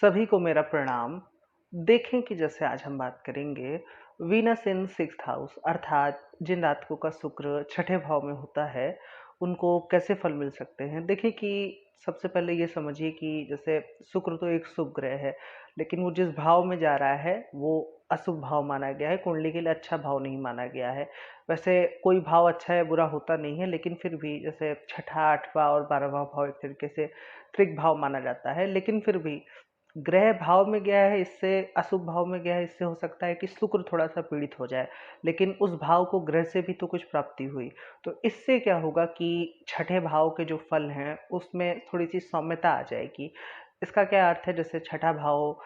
सभी को मेरा प्रणाम। देखें कि जैसे आज हम बात करेंगे वीनस इन सिक्स्थ हाउस अर्थात जिन जातकों का शुक्र छठे भाव में होता है उनको कैसे फल मिल सकते हैं। देखिए कि सबसे पहले ये समझिए कि जैसे शुक्र तो एक शुभ ग्रह है, लेकिन वो जिस भाव में जा रहा है वो अशुभ भाव माना गया है, कुंडली के लिए अच्छा भाव नहीं माना गया है। वैसे कोई भाव अच्छा या बुरा होता नहीं है, लेकिन फिर भी जैसे छठा आठवां और बारहवां भाव एक तरीके से त्रिक भाव माना जाता है। लेकिन फिर भी ग्रह भाव में गया है, इससे अशुभ भाव में गया है, इससे हो सकता है कि शुक्र थोड़ा सा पीड़ित हो जाए, लेकिन उस भाव को ग्रह से भी तो कुछ प्राप्ति हुई। तो इससे क्या होगा कि छठे भाव के जो फल हैं उसमें थोड़ी सी सौम्यता आ जाएगी। इसका क्या अर्थ है, जैसे छठा भाव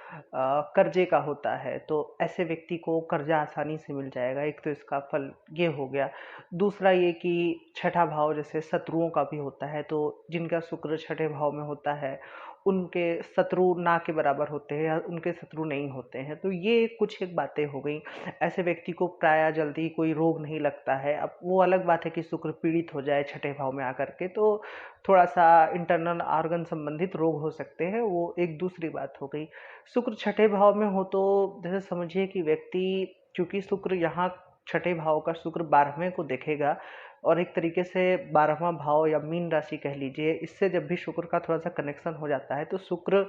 कर्जे का होता है, तो ऐसे व्यक्ति को कर्जा आसानी से मिल जाएगा। एक तो इसका फल ये हो गया। दूसरा ये कि छठा भाव जैसे शत्रुओं का भी होता है, तो जिनका शुक्र छठे भाव में होता है उनके शत्रु ना के बराबर होते हैं या उनके शत्रु नहीं होते हैं। तो ये कुछ एक बातें हो गई। ऐसे व्यक्ति को प्राय जल्दी कोई रोग नहीं लगता है। अब वो अलग बात है कि शुक्र पीड़ित हो जाए छठे भाव में आकर के, तो थोड़ा सा इंटरनल ऑर्गन संबंधित रोग हो सकते हैं, वो एक दूसरी बात हो गई। शुक्र छठे भाव में हो तो जैसे समझिए कि व्यक्ति, चूंकि शुक्र यहाँ छठे भाव का शुक्र 12वें को देखेगा, और एक तरीके से 12वां भाव या मीन राशि कह लीजिए, इससे जब भी शुक्र का थोड़ा सा कनेक्शन हो जाता है तो शुक्र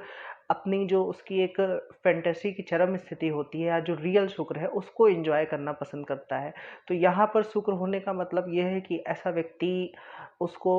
अपनी जो उसकी एक फैंटेसी की चरम स्थिति होती है या जो रियल शुक्र है उसको एंजॉय करना पसंद करता है। तो यहाँ पर शुक्र होने का मतलब यह है कि ऐसा व्यक्ति, उसको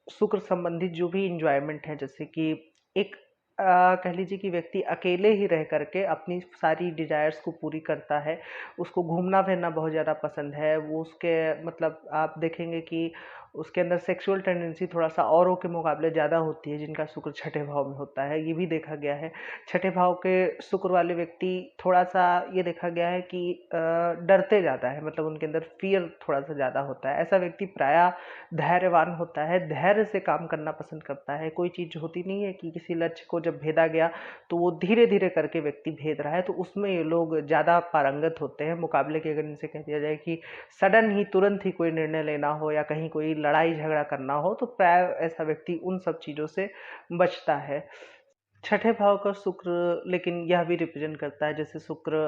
शुक्र संबंधित जो भी इंजॉयमेंट है, जैसे कि एक कह लीजिए कि व्यक्ति अकेले ही रह करके अपनी सारी डिजायर्स को पूरी करता है। उसको घूमना फिरना बहुत ज़्यादा पसंद है। वो उसके मतलब आप देखेंगे कि उसके अंदर सेक्सुअल टेंडेंसी थोड़ा सा औरों के मुकाबले ज़्यादा होती है जिनका शुक्र छठे भाव में होता है, ये भी देखा गया है। छठे भाव के शुक्र वाले व्यक्ति थोड़ा सा ये देखा गया है कि डरते ज़्यादा है, मतलब उनके अंदर फियर थोड़ा सा ज़्यादा होता है। ऐसा व्यक्ति प्रायः धैर्यवान होता है, धैर्य से काम करना पसंद करता है। कोई चीज़ होती नहीं है कि किसी लक्ष्य को जब भेदा गया तो वो धीरे धीरे करके व्यक्ति भेद रहा है, तो उसमें ये लोग ज़्यादा पारंगत होते हैं मुकाबले के। अगर इनसे कह दिया जाए कि सडन ही तुरंत ही कोई निर्णय लेना हो या कहीं कोई लड़ाई झगड़ा करना हो, तो प्राय ऐसा व्यक्ति उन सब चीज़ों से बचता है। छठे भाव का शुक्र लेकिन यह भी रिप्रेजेंट करता है, जैसे शुक्र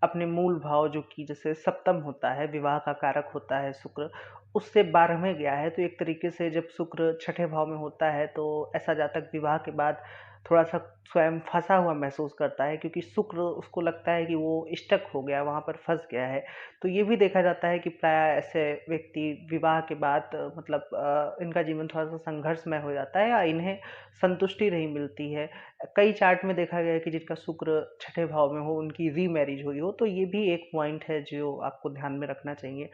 अपने मूल भाव जो कि जैसे सप्तम होता है, विवाह का कारक होता है शुक्र, उससे 12वें गया है। तो एक तरीके से जब शुक्र छठे भाव में होता है तो ऐसा जातक विवाह के बाद थोड़ा सा स्वयं फंसा हुआ महसूस करता है, क्योंकि शुक्र उसको लगता है कि वो स्टक हो गया, वहाँ पर फंस गया है। तो ये भी देखा जाता है कि प्राय ऐसे व्यक्ति विवाह के बाद मतलब इनका जीवन थोड़ा सा संघर्षमय हो जाता है या इन्हें संतुष्टि नहीं मिलती है। कई चार्ट में देखा गया है कि जिनका शुक्र छठे भाव में हो उनकी रीमैरिज हुई हो, तो ये भी एक पॉइंट है जो आपको ध्यान में रखना चाहिए।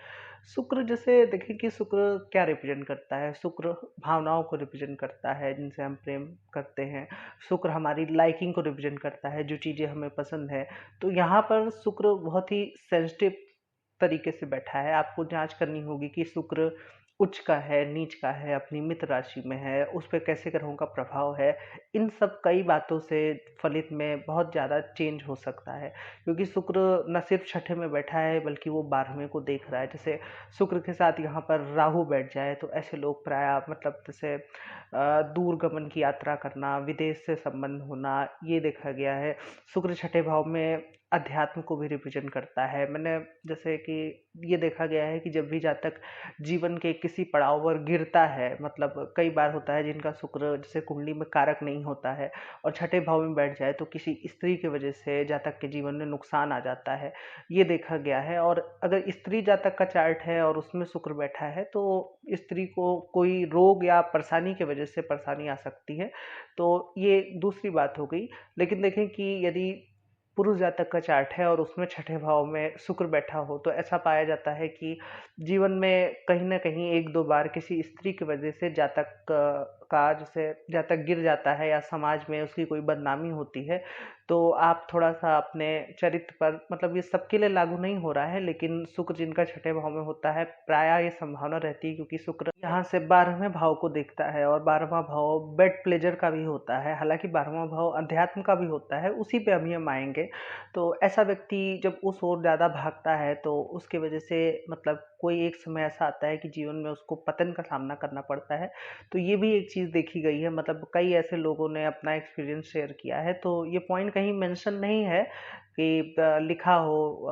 शुक्र जैसे देखें कि शुक्र क्या रिप्रेजेंट करता है। शुक्र भावनाओं को रिप्रेजेंट करता है जिनसे हम प्रेम करते हैं। शुक्र हमारी लाइकिंग को रिप्रेजेंट करता है, जो चीज़ें हमें पसंद है। तो यहाँ पर शुक्र बहुत ही सेंसिटिव तरीके से बैठा है। आपको जांच करनी होगी कि शुक्र उच्च का है, नीच का है, अपनी मित्र राशि में है, उस पर कैसे ग्रहों का प्रभाव है। इन सब कई बातों से फलित में बहुत ज़्यादा चेंज हो सकता है, क्योंकि शुक्र न सिर्फ छठे में बैठा है बल्कि वो 12वें को देख रहा है। जैसे शुक्र के साथ यहाँ पर राहु बैठ जाए तो ऐसे लोग प्राय मतलब जैसे दूर गमन की यात्रा करना, विदेश से संबंध होना, ये देखा गया है। शुक्र छठे भाव में अध्यात्म को भी रिप्रेजेंट करता है। मैंने जैसे कि ये देखा गया है कि जब भी जातक जीवन के किसी पड़ाव पर गिरता है, मतलब कई बार होता है जिनका शुक्र जैसे कुंडली में कारक नहीं होता है और छठे भाव में बैठ जाए तो किसी स्त्री की वजह से जातक के जीवन में नुकसान आ जाता है, ये देखा गया है। और अगर स्त्री जातक का चार्ट है और उसमें शुक्र बैठा है तो स्त्री को कोई रोग या परेशानी की वजह से परेशानी आ सकती है, तो ये दूसरी बात हो गई। लेकिन देखें कि यदि पुरुष जातक का चार्ट है और उसमें छठे भाव में शुक्र बैठा हो तो ऐसा पाया जाता है कि जीवन में कहीं ना कहीं एक दो बार किसी स्त्री की वजह से जातक का जैसे जातक गिर जाता है या समाज में उसकी कोई बदनामी होती है। तो आप थोड़ा सा अपने चरित्र पर, मतलब ये सबके लिए लागू नहीं हो रहा है, लेकिन शुक्र जिनका छठे भाव में होता है प्राय ये संभावना रहती है, क्योंकि शुक्र यहाँ से 12वें भाव को देखता है और 12वां भाव बेड प्लेजर का भी होता है। हालांकि 12वां भाव अध्यात्म का भी होता है, उसी पे हम ये आएंगे। तो ऐसा व्यक्ति जब उस ओर ज़्यादा भागता है तो उसके वजह से मतलब कोई एक समय ऐसा आता है कि जीवन में उसको पतन का सामना करना पड़ता है। तो ये भी एक चीज़ देखी गई है, मतलब कई ऐसे लोगों ने अपना एक्सपीरियंस शेयर किया है। तो ये पॉइंट कहीं मेंशन नहीं है कि लिखा हो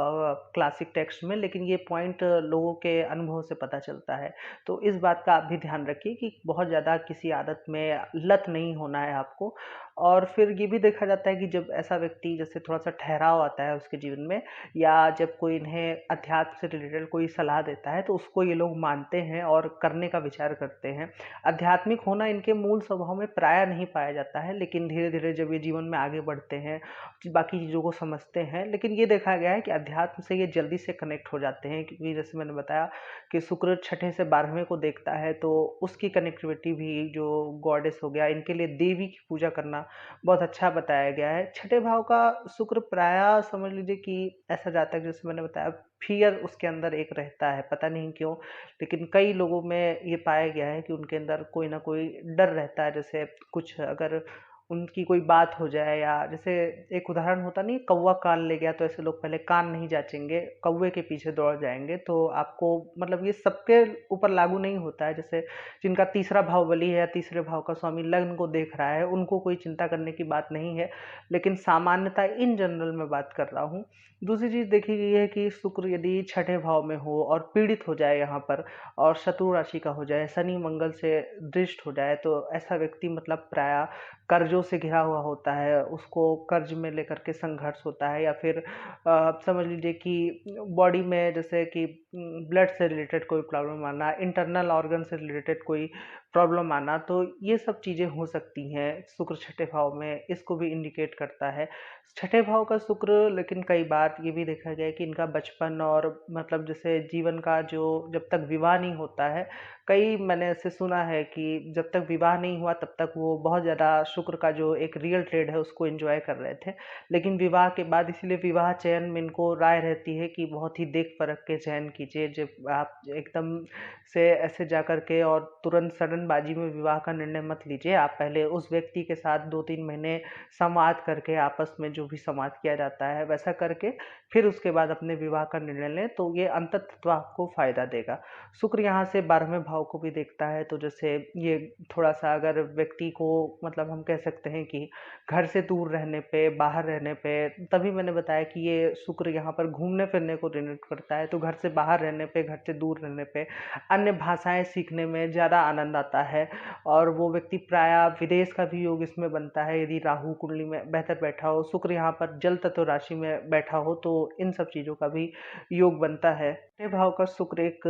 क्लासिक टेक्स्ट में, लेकिन ये पॉइंट लोगों के अनुभव से पता चलता है। तो इस बात का आप भी ध्यान रखिए कि बहुत ज़्यादा किसी आदत में लत नहीं होना है आपको। और फिर ये भी देखा जाता है कि जब ऐसा व्यक्ति जैसे थोड़ा-सा ठहराव आता है उसके जीवन में, या जब कोई इन्हें अध्यात्म से रिलेटेड कोई सलाह देता है, तो उसको ये लोग मानते हैं और करने का विचार करते हैं। आध्यात्मिक होना इनके मूल स्वभाव में प्रायः नहीं पाया जाता है, लेकिन धीरे-धीरे जब ये जीवन में आगे बढ़ते हैं, बाकी चीज़ों को समझते हैं, लेकिन ये देखा गया है कि अध्यात्म से ये जल्दी से कनेक्ट हो जाते हैं, क्योंकि जैसे मैंने बताया कि शुक्र छठे से 12वें को देखता है, तो उसकी कनेक्टिविटी भी जो गॉडेस हो गया, इनके लिए देवी की पूजा करना बहुत अच्छा बताया गया है। छठे भाव का शुक्र प्रायः समझ लीजिए कि ऐसा जातक, जैसे मैंने बताया, फियर उसके अंदर एक रहता है, पता नहीं क्यों, लेकिन कई लोगों में ये पाया गया है कि उनके अंदर कोई ना कोई डर रहता है। जैसे कुछ अगर उनकी कोई बात हो जाए, या जैसे एक उदाहरण होता नहीं, कौवा कान ले गया, तो ऐसे लोग पहले कान नहीं जांचेंगे, कौवे के पीछे दौड़ जाएंगे। तो आपको मतलब ये सबके ऊपर लागू नहीं होता है। जैसे जिनका तीसरा भाव बली है या तीसरे भाव का स्वामी लग्न को देख रहा है, उनको कोई चिंता करने की बात नहीं है, लेकिन सामान्यता इन जनरल में बात कर रहा हूँ। दूसरी चीज देखी गई है कि शुक्र यदि छठे भाव में हो और पीड़ित हो जाए यहाँ पर, और शत्रु राशि का हो जाए, शनि मंगल से दृष्ट हो जाए, तो ऐसा व्यक्ति मतलब प्राय कर्जों से घिरा हुआ होता है, उसको कर्ज में लेकर के संघर्ष होता है, या फिर समझ लीजिए कि बॉडी में जैसे कि ब्लड से रिलेटेड कोई प्रॉब्लम आना, इंटरनल ऑर्गन से रिलेटेड कोई प्रॉब्लम आना, तो ये सब चीज़ें हो सकती हैं शुक्र छठे भाव में, इसको भी इंडिकेट करता है छठे भाव का शुक्र। लेकिन कई बार ये भी देखा गया है कि इनका बचपन और मतलब जैसे जीवन का जो, जब तक विवाह नहीं होता है, कई मैंने ऐसे सुना है कि जब तक विवाह नहीं हुआ तब तक वो बहुत ज़्यादा शुक्र का जो एक रियल ट्रेड है उसको एंजॉय कर रहे थे, लेकिन विवाह के बाद, इसीलिए विवाह चयन में इनको राय रहती है कि बहुत ही देख परख के चयन कीजिए। जब आप एकदम से ऐसे जा कर के और तुरंत सडनबाजी में विवाह का निर्णय मत लीजिए। आप पहले उस व्यक्ति के साथ 2-3 महीने संवाद करके, आपस में जो भी संवाद किया जाता है वैसा करके, फिर उसके बाद अपने विवाह का निर्णय लें, तो ये अंततः आपको फायदा देगा। शुक्र यहाँ से 12वें भाव को भी देखता है, तो जैसे ये थोड़ा सा अगर व्यक्ति को, मतलब हम कह सकते हैं कि घर से दूर रहने पे, बाहर रहने पे, तभी मैंने बताया कि ये शुक्र यहाँ पर घूमने फिरने को डिनोट करता है, तो घर से बाहर रहने पे, घर से दूर रहने पे, अन्य भाषाएं सीखने में ज़्यादा आनंद आता है, और वो व्यक्ति प्रायः विदेश का भी योग इसमें बनता है यदि राहु कुंडली में बेहतर बैठा हो, शुक्र यहाँ पर जल तत्व राशि में बैठा हो, तो इन सब चीज़ों का भी योग बनता है। छठे भाव का शुक्र एक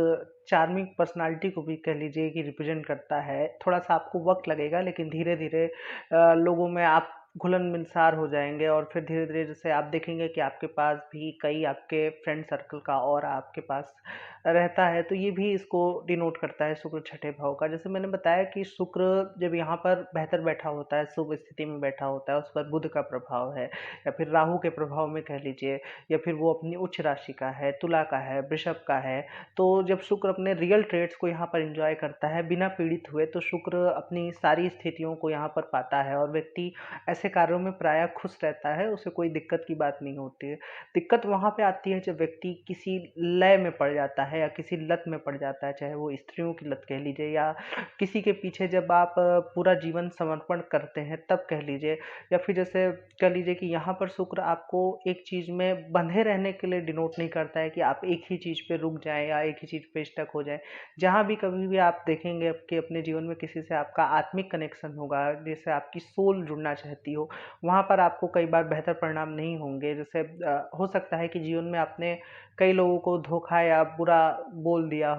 चार्मिंग पर्सनालिटी को भी कह लीजिए कि रिप्रेजेंट करता है। थोड़ा सा आपको वक्त लगेगा, लेकिन धीरे धीरे लोगों में आप घुलन मिलसार हो जाएंगे, और फिर धीरे धीरे जैसे आप देखेंगे कि आपके पास भी कई आपके फ्रेंड सर्कल का और आपके पास रहता है, तो ये भी इसको डिनोट करता है शुक्र छठे भाव का। जैसे मैंने बताया कि शुक्र जब यहाँ पर बेहतर बैठा होता है, शुभ स्थिति में बैठा होता है, उस पर बुध का प्रभाव है, या फिर राहु के प्रभाव में कह लीजिए, या फिर वो अपनी उच्च राशि का है, तुला का है, वृषभ का है, तो जब शुक्र अपने रियल ट्रेड्स को यहाँ पर एंजॉय करता है बिना पीड़ित हुए, तो शुक्र अपनी सारी स्थितियों को यहाँ पर पाता है, और व्यक्ति ऐसे कार्यों में प्रायः खुश रहता है, उसे कोई दिक्कत की बात नहीं होती है। दिक्कत वहाँ पे आती है जब व्यक्ति किसी लय में पड़ जाता है या किसी लत में पड़ जाता है, चाहे वो स्त्रियों की लत कह लीजिए, या किसी के पीछे जब आप पूरा जीवन समर्पण करते हैं तब कह लीजिए, या फिर जैसे कह लीजिए कि यहाँ पर शुक्र आपको एक चीज़ में बंधे रहने के लिए डिनोट नहीं करता है कि आप एक ही चीज़ पे रुक जाएं या एक ही चीज़ पे स्टक हो जाएं। जहाँ भी कभी भी आप देखेंगे कि अपने जीवन में किसी से आपका आत्मिक कनेक्शन होगा, जैसे आपकी सोल जुड़ना चाहती हो, वहाँ पर आपको कई बार बेहतर परिणाम नहीं होंगे। जैसे हो सकता है कि जीवन में आपने कई लोगों को धोखा या बुरा बोल दिया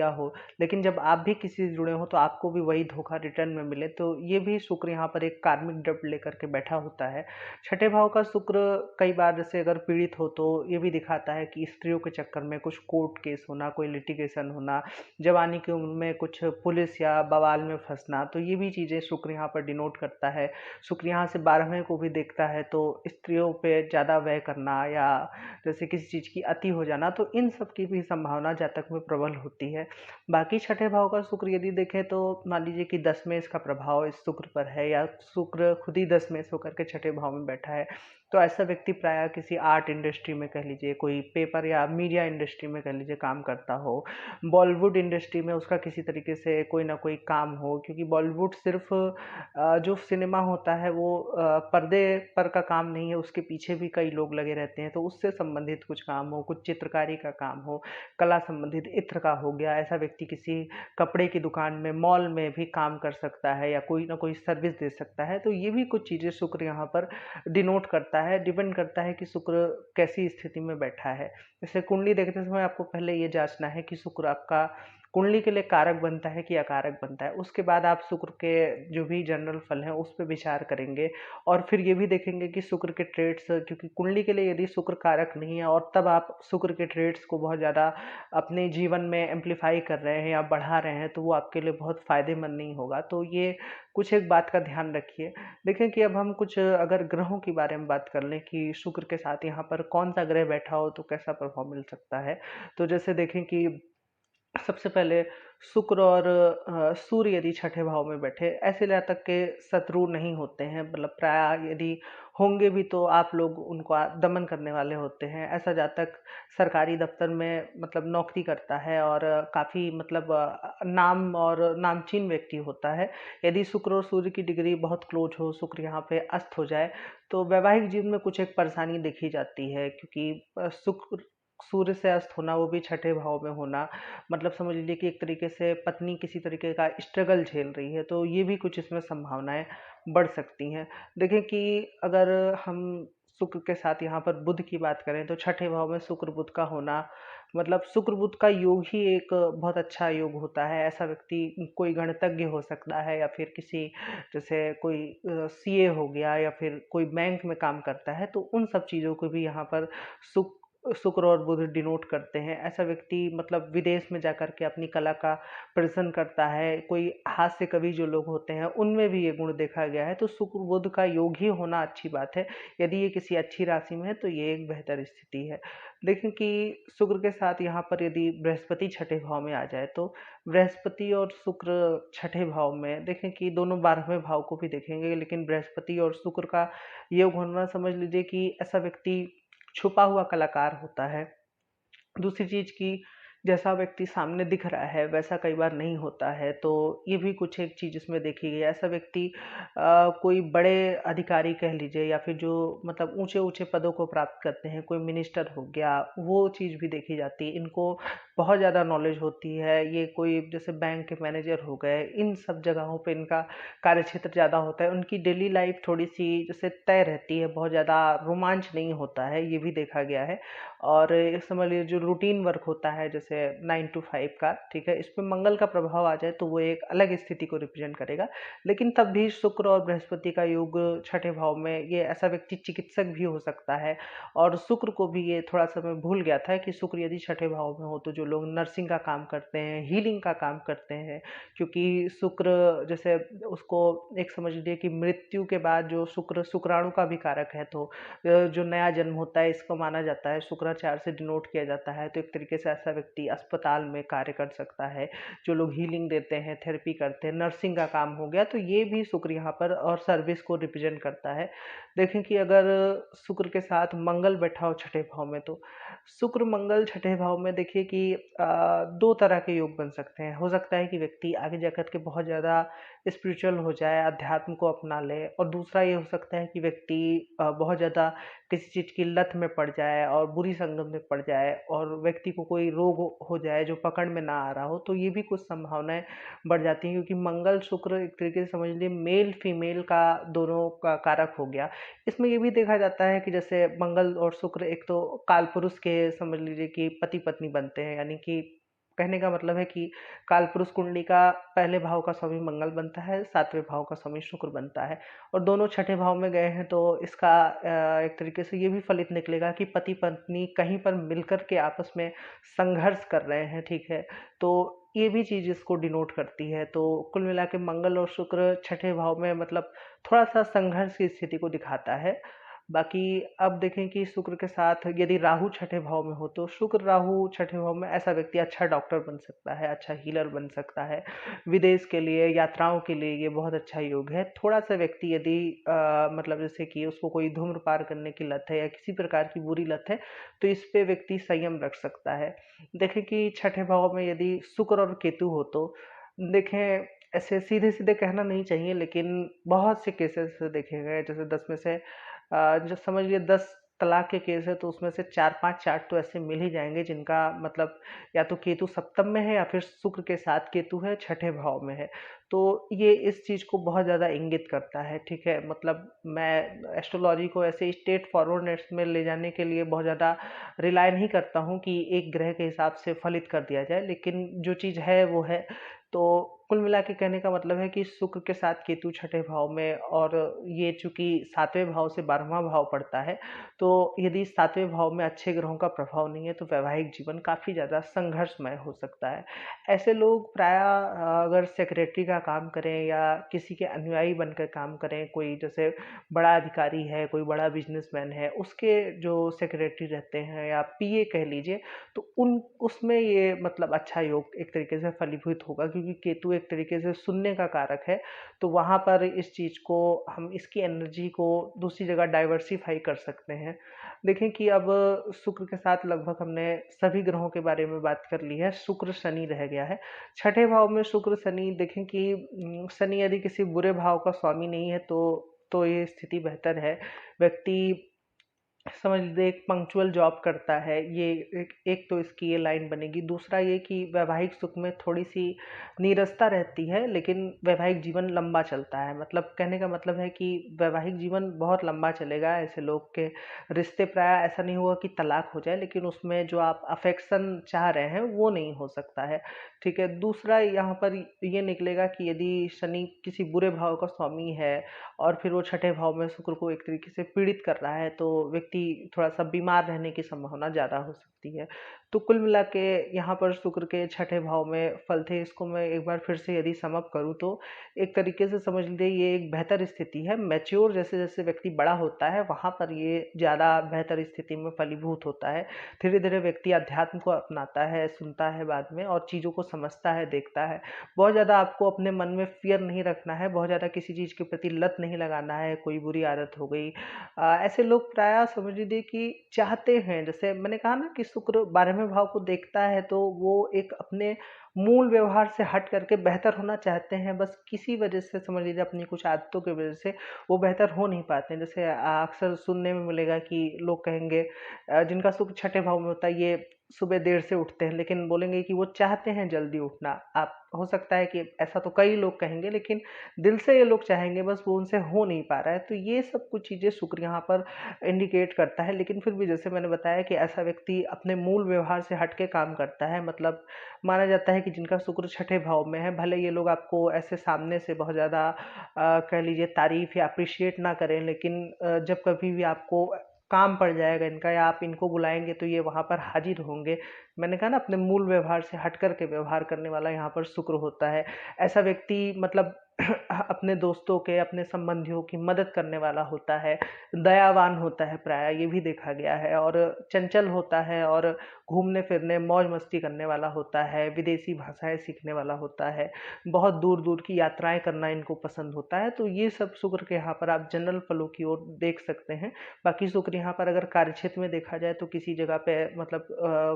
हो, लेकिन जब आप भी किसी से जुड़े हो तो आपको भी वही धोखा रिटर्न में मिले, तो ये भी शुक्र यहाँ पर एक कार्मिक डेब्ट लेकर के बैठा होता है। छठे भाव का शुक्र कई बार जैसे अगर पीड़ित हो तो ये भी दिखाता है कि स्त्रियों के चक्कर में कुछ कोर्ट केस होना, कोई लिटिगेशन होना, जवानी की उम्र में कुछ पुलिस या बवाल में फंसना, तो ये भी चीज़ें शुक्र यहाँ पर डिनोट करता है। शुक्र यहाँ से 12वें को भी देखता है तो स्त्रियों पे ज़्यादा व्यय करना या जैसे किसी चीज़ की अति हो जाना, तो इन सब की भी संभावना जातक में प्रबल होती है। बाकी छठे भाव का शुक्र यदि देखें तो मान लीजिए कि दशमें इसका प्रभाव इस शुक्र पर है या शुक्र खुद ही दशमें से होकर के छठे भाव में बैठा है, तो ऐसा व्यक्ति प्रायः किसी आर्ट इंडस्ट्री में कह लीजिए, कोई पेपर या मीडिया इंडस्ट्री में कह लीजिए काम करता हो, बॉलीवुड इंडस्ट्री में उसका किसी तरीके से कोई ना कोई काम हो, क्योंकि बॉलीवुड सिर्फ जो सिनेमा होता है वो पर्दे पर का काम नहीं है, उसके पीछे भी कई लोग लगे रहते हैं, तो उससे संबंधित कुछ काम हो, कुछ चित्रकारी का काम हो, कला संबंधित इत्र का हो गया, ऐसा व्यक्ति किसी कपड़े की दुकान में, मॉल में भी काम कर सकता है या कोई ना कोई सर्विस दे सकता है। तो ये भी कुछ चीज़ें शुक्र यहाँ पर डिनोट करता है, डिपेंड करता है कि शुक्र कैसी स्थिति में बैठा है। जैसे कुंडली देखते समय आपको पहले ये जांचना है कि शुक्र आपका कुंडली के लिए कारक बनता है कि अकारक बनता है। उसके बाद आप शुक्र के जो भी जनरल फल हैं उस पर विचार करेंगे और फिर ये भी देखेंगे कि शुक्र के ट्रेड्स, क्योंकि कुंडली के लिए यदि शुक्र कारक नहीं है और तब आप शुक्र के ट्रेड्स को बहुत ज़्यादा अपने जीवन में एम्पलीफाई कर रहे हैं या बढ़ा रहे हैं, तो वो आपके लिए बहुत फ़ायदेमंद नहीं होगा। तो ये कुछ एक बात का ध्यान रखिए। देखें कि अब हम कुछ अगर ग्रहों के बारे में बात कर लें कि शुक्र के साथ यहाँ पर कौन सा ग्रह बैठा हो तो कैसा प्रभाव मिल सकता है। तो जैसे देखें कि सबसे पहले शुक्र और सूर्य यदि छठे भाव में बैठे, ऐसे जातक के शत्रु नहीं होते हैं, मतलब प्राय यदि होंगे भी तो आप लोग उनको दमन करने वाले होते हैं। ऐसा जातक सरकारी दफ्तर में मतलब नौकरी करता है और काफ़ी मतलब नाम और नामचीन व्यक्ति होता है। यदि शुक्र और सूर्य की डिग्री बहुत क्लोज हो, शुक्र यहाँ पे अस्त हो जाए, तो वैवाहिक जीवन में कुछ एक परेशानी देखी जाती है, क्योंकि शुक्र सूर्य से अस्त होना, वो भी छठे भाव में होना, मतलब समझ लीजिए कि एक तरीके से पत्नी किसी तरीके का स्ट्रगल झेल रही है, तो ये भी कुछ इसमें संभावनाएं बढ़ सकती हैं। देखें कि अगर हम शुक्र के साथ यहाँ पर बुध की बात करें तो छठे भाव में शुक्र बुध का होना, मतलब शुक्र बुध का योग ही एक बहुत अच्छा योग होता है। ऐसा व्यक्ति कोई गणितज्ञ हो सकता है या फिर किसी जैसे कोई सीए हो गया या फिर कोई बैंक में काम करता है, तो उन सब चीज़ों को भी यहाँ पर सुख शुक्र और बुध डिनोट करते हैं। ऐसा व्यक्ति मतलब विदेश में जाकर के अपनी कला का प्रदर्शन करता है। कोई हास्य कवि जो लोग होते हैं उनमें भी ये गुण देखा गया है। तो शुक्र बुध का योग ही होना अच्छी बात है। यदि ये किसी अच्छी राशि में है तो ये एक बेहतर स्थिति है। देखें कि शुक्र के साथ यहाँ पर यदि बृहस्पति छठे भाव में आ जाए, तो बृहस्पति और शुक्र छठे भाव में, देखें कि दोनों 12वें भाव को भी देखेंगे, लेकिन बृहस्पति और शुक्र का योग होना, समझ लीजिए कि ऐसा व्यक्ति छुपा हुआ कलाकार होता है। दूसरी चीज की जैसा व्यक्ति सामने दिख रहा है वैसा कई बार नहीं होता है, तो ये भी कुछ एक चीज इसमें देखी गई है। ऐसा व्यक्ति कोई बड़े अधिकारी कह लीजिए या फिर जो मतलब ऊंचे ऊंचे पदों को प्राप्त करते हैं, कोई मिनिस्टर हो गया, वो चीज भी देखी जाती है। इनको बहुत ज़्यादा नॉलेज होती है। ये कोई जैसे बैंक के मैनेजर हो गए, इन सब जगहों पे इनका कार्यक्षेत्र ज़्यादा होता है। उनकी डेली लाइफ थोड़ी सी जैसे तय रहती है, बहुत ज़्यादा रोमांच नहीं होता है, ये भी देखा गया है। और समझ लीजिए जो रूटीन वर्क होता है जैसे 9 to 5 का, ठीक है, इस पे मंगल का प्रभाव आ जाए तो वो एक अलग स्थिति को रिप्रेजेंट करेगा। लेकिन तब भी शुक्र और बृहस्पति का योग छठे भाव में, ये ऐसा व्यक्ति चिकित्सक भी हो सकता है। और शुक्र को भी ये थोड़ा सा मैं भूल गया था कि शुक्र यदि छठे भाव में हो तो जो लोग नर्सिंग का काम करते हैं, हीलिंग का काम करते हैं, क्योंकि शुक्र जैसे उसको एक समझ लीजिए कि मृत्यु के बाद जो शुक्र शुक्राणु का भी कारक है, तो जो नया जन्म होता है इसको माना जाता है, शुक्राचार्य से डिनोट किया जाता है। तो एक तरीके से ऐसा व्यक्ति अस्पताल में कार्य कर सकता है। जो लोग हीलिंग देते हैं, थेरेपी करते हैं, नर्सिंग का काम हो गया, तो ये भी शुक्र यहाँ पर और सर्विस को रिप्रेजेंट करता है। देखें कि अगर शुक्र के साथ मंगल बैठा हो छठे भाव में, तो शुक्र मंगल छठे भाव में देखिए कि दो तरह के योग बन सकते हैं। हो सकता है कि व्यक्ति आगे जाकर के बहुत ज़्यादा स्पिरिचुअल हो जाए, अध्यात्म को अपना ले, और दूसरा ये हो सकता है कि व्यक्ति बहुत ज़्यादा किसी चीज़ की लत में पड़ जाए और बुरी संगत में पड़ जाए और व्यक्ति को कोई रोग हो जाए जो पकड़ में ना आ रहा हो, तो ये भी कुछ संभावनाएं बढ़ जाती हैं। क्योंकि मंगल शुक्र एक तरीके से समझ लीजिए मेल फीमेल का दोनों का कारक हो गया। इसमें ये भी देखा जाता है कि जैसे मंगल और शुक्र एक तो कालपुरुष के समझ लीजिए कि पति पत्नी बनते हैं, यानी कि कहने का मतलब है कि कालपुरुष कुंडली का पहले भाव का स्वामी मंगल बनता है, 7वें भाव का स्वामी शुक्र बनता है, और दोनों छठे भाव में गए हैं। तो इसका एक तरीके से ये भी फलित निकलेगा कि पति पत्नी कहीं पर मिलकर के आपस में संघर्ष कर रहे हैं, ठीक है। तो ये भी चीज़ इसको डिनोट करती है। तो कुल मिला के मंगल और शुक्र छठे भाव में मतलब थोड़ा-सा संघर्ष की स्थिति को दिखाता है। बाकी अब देखें कि शुक्र के साथ यदि राहु छठे भाव में हो, तो शुक्र राहु छठे भाव में ऐसा व्यक्ति अच्छा डॉक्टर बन सकता है, अच्छा हीलर बन सकता है। विदेश के लिए, यात्राओं के लिए ये बहुत अच्छा योग है। थोड़ा-सा व्यक्ति यदि मतलब जैसे कि उसको कोई धूम्रपान करने की लत है या किसी प्रकार की बुरी लत है, तो इस पे व्यक्ति संयम रख सकता है। देखें कि छठे भाव में यदि शुक्र और केतु हो, तो देखें ऐसे सीधे-सीधे कहना नहीं चाहिए, लेकिन बहुत से केसेस देखे गए, जैसे 10 में से जो समझ लीजिए 10 तलाक के केस है, तो उसमें से 4-5 चार्ट तो ऐसे मिल ही जाएँगे जिनका मतलब या तो केतु सप्तम में है या फिर शुक्र के साथ केतु है, छठे भाव में है। तो ये इस चीज़ को बहुत ज़्यादा इंगित करता है, ठीक है? मतलब मैं एस्ट्रोलॉजी को ऐसे स्ट्रेट फॉरवर्डनेस में ले जाने के लिए बहुत ज़्यादा रिलाय नहीं करता हूँ कि एक ग्रह के हिसाब से फलित कर दिया जाए, लेकिन जो चीज़ है वो है। तो कुल मिला के कहने का मतलब है कि शुक्र के साथ केतु छठे भाव में, और ये चूंकि सातवें भाव से 12वां भाव पड़ता है, तो यदि सातवें भाव में अच्छे ग्रहों का प्रभाव नहीं है, तो वैवाहिक जीवन काफ़ी ज़्यादा संघर्षमय हो सकता है। ऐसे लोग प्रायः अगर सेक्रेटरी का काम करें या किसी के अनुयायी बनकर काम करें, कोई जैसे बड़ा अधिकारी है, कोई बड़ा बिजनेसमैन है, उसके जो सेक्रेटरी रहते हैं या पीए कह लीजिए, तो उन उसमें ये मतलब अच्छा योग एक तरीके से फलीभूत होगा, क्योंकि केतु एक तरीके से सुनने का कारक है। तो वहाँ पर इस चीज़ को हम इसकी एनर्जी को दूसरी जगह डाइवर्सिफाई कर सकते हैं। देखें कि अब शुक्र के साथ लगभग हमने सभी ग्रहों के बारे में बात कर ली है, शुक्र शनि रह गया है। छठे भाव में शुक्र शनि, देखें कि शनि यदि किसी बुरे भाव का स्वामी नहीं है, तो ये स्थिति बेहतर है। व्यक्ति समझ लीजिए एक पंक्चुअल जॉब करता है, ये एक तो इसकी ये लाइन बनेगी। दूसरा ये कि वैवाहिक सुख में थोड़ी सी नीरसता रहती है, लेकिन वैवाहिक जीवन लंबा चलता है। मतलब कहने का मतलब है कि वैवाहिक जीवन बहुत लंबा चलेगा। ऐसे लोग के रिश्ते प्राय ऐसा नहीं हुआ कि तलाक हो जाए, लेकिन उसमें जो आप अफेक्शन चाह रहे हैं वो नहीं हो सकता है, ठीक है। दूसरा यहाँ पर ये निकलेगा कि यदि शनि किसी बुरे भाव का स्वामी है और फिर वो छठे भाव में शुक्र को एक तरीके से पीड़ित कर रहा है, तो व्यक्ति थोड़ा सा बीमार रहने की संभावना ज़्यादा हो सकती है। तो कुल मिला के यहाँ पर शुक्र के छठे भाव में फल थे, इसको मैं एक बार फिर से यदि समअप करूँ, तो एक तरीके से समझ लीजिए ये एक बेहतर स्थिति है। मैच्योर जैसे जैसे व्यक्ति बड़ा होता है, वहाँ पर ये ज़्यादा बेहतर स्थिति में फलीभूत होता है। धीरे धीरे व्यक्ति अध्यात्म को अपनाता है, सुनता है बाद में, और चीज़ों को समझता है, देखता है। बहुत ज़्यादा आपको अपने मन में फ़ियर नहीं रखना है, बहुत ज़्यादा किसी चीज़ के प्रति लत नहीं लगाना है, कोई बुरी आदत हो गई। ऐसे लोग प्रायः समझ लीजिए कि चाहते हैं, जैसे मैंने कहा ना कि शुक्र 12वें भाव को देखता है, तो वो एक अपने मूल व्यवहार से हट करके बेहतर होना चाहते हैं, बस किसी वजह से समझ लीजिए अपनी कुछ आदतों की वजह से वो बेहतर हो नहीं पाते हैं। जैसे अक्सर सुनने में मिलेगा कि लोग कहेंगे जिनका शुक्र छठे भाव में होता है, ये सुबह देर से उठते हैं, लेकिन बोलेंगे कि वो चाहते हैं जल्दी उठना। आप हो सकता है कि ऐसा तो कई लोग कहेंगे, लेकिन दिल से ये लोग चाहेंगे, बस वो उनसे हो नहीं पा रहा है। तो ये सब कुछ चीज़ें शुक्र यहाँ पर इंडिकेट करता है, लेकिन फिर भी जैसे मैंने बताया कि ऐसा व्यक्ति अपने मूल व्यवहार से हट के काम करता है। मतलब माना जाता है कि जिनका शुक्र छठे भाव में है, भले ये लोग आपको ऐसे सामने से बहुत ज़्यादा कह लीजिए तारीफ या अप्रिशिएट ना करें, लेकिन जब कभी भी आपको काम पड़ जाएगा इनका या आप इनको बुलाएंगे, तो ये वहाँ पर हाजिर होंगे। मैंने कहा ना, अपने मूल व्यवहार से हट कर के व्यवहार करने वाला यहाँ पर शुक्र होता है। ऐसा व्यक्ति मतलब अपने दोस्तों के, अपने संबंधियों की मदद करने वाला होता है, दयावान होता है, प्राय ये भी देखा गया है, और चंचल होता है, और घूमने फिरने मौज मस्ती करने वाला होता है, विदेशी भाषाएं सीखने वाला होता है, बहुत दूर दूर की यात्राएं करना इनको पसंद होता है। तो ये सब शुक्र के यहाँ पर आप जनरल फलों की ओर देख सकते हैं। बाकी शुक्र यहाँ पर अगर कार्यक्षेत्र में देखा जाए, तो किसी जगह पे मतलब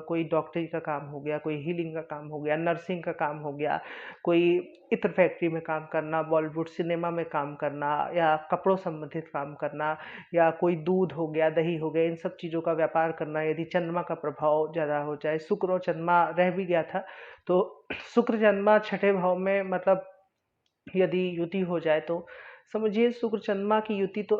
कोई डॉक्टरी का काम हो गया, कोई हीलिंग का काम हो गया, नर्सिंग का काम हो गया, कोई इत्र फैक्ट्री में काम करना, बॉलीवुड सिनेमा में काम करना, या कपड़ों संबंधित काम करना, या कोई दूध हो गया, दही हो गया, इन सब चीज़ों का व्यापार करना। यदि चंद्रमा का प्रभाव ज़्यादा हो जाए, शुक्र और चंद्रमा रह भी गया था, तो शुक्र चंद्रमा छठे भाव में मतलब यदि युति हो जाए, तो समझिए शुक्र चंद्रमा की युति तो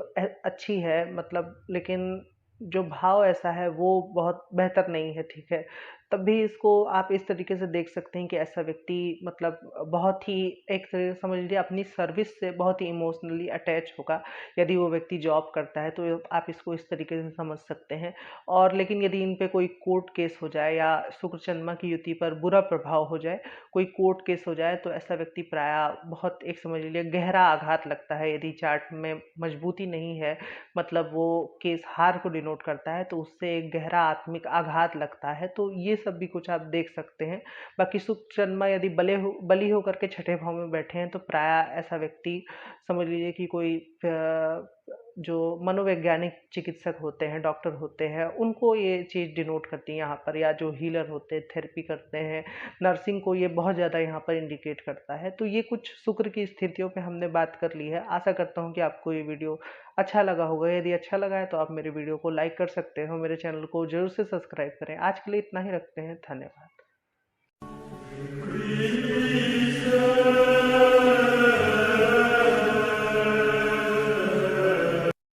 अच्छी है, मतलब लेकिन जो भाव ऐसा है वो बहुत बेहतर नहीं है, ठीक है। तब भी इसको आप इस तरीके से देख सकते हैं कि ऐसा व्यक्ति मतलब बहुत ही एक तरह से समझ लीजिए अपनी सर्विस से बहुत ही इमोशनली अटैच होगा। यदि वो व्यक्ति जॉब करता है तो आप इसको इस तरीके से समझ सकते हैं। और लेकिन यदि इन पे कोई कोर्ट केस हो जाए या शुक्र चंद्रमा की युति पर बुरा प्रभाव हो जाए, कोई कोर्ट केस हो जाए, तो ऐसा व्यक्ति प्रायः बहुत एक समझ लीजिए गहरा आघात लगता है। यदि चार्ट में मजबूती नहीं है, मतलब वो केस हार को डिनोट करता है, तो उससे एक गहरा आत्मिक आघात लगता है। तो ये सब भी कुछ आप देख सकते हैं। बाकी शुक्र चंद्रमा यदि बली होकर के छठे भाव में बैठे हैं, तो प्रायः ऐसा व्यक्ति समझ लीजिए कि कोई जो मनोवैज्ञानिक चिकित्सक होते हैं, डॉक्टर होते हैं, उनको ये चीज़ डिनोट करती है यहाँ पर, या जो हीलर होते हैं, थेरेपी करते हैं, नर्सिंग को ये बहुत ज़्यादा यहाँ पर इंडिकेट करता है। तो ये कुछ शुक्र की स्थितियों पे हमने बात कर ली है। आशा करता हूँ कि आपको ये वीडियो अच्छा लगा होगा। यदि अच्छा लगा है तो आप मेरे वीडियो को लाइक कर सकते हो, मेरे चैनल को जरूर से सब्सक्राइब करें। आज के लिए इतना ही रखते हैं। धन्यवाद।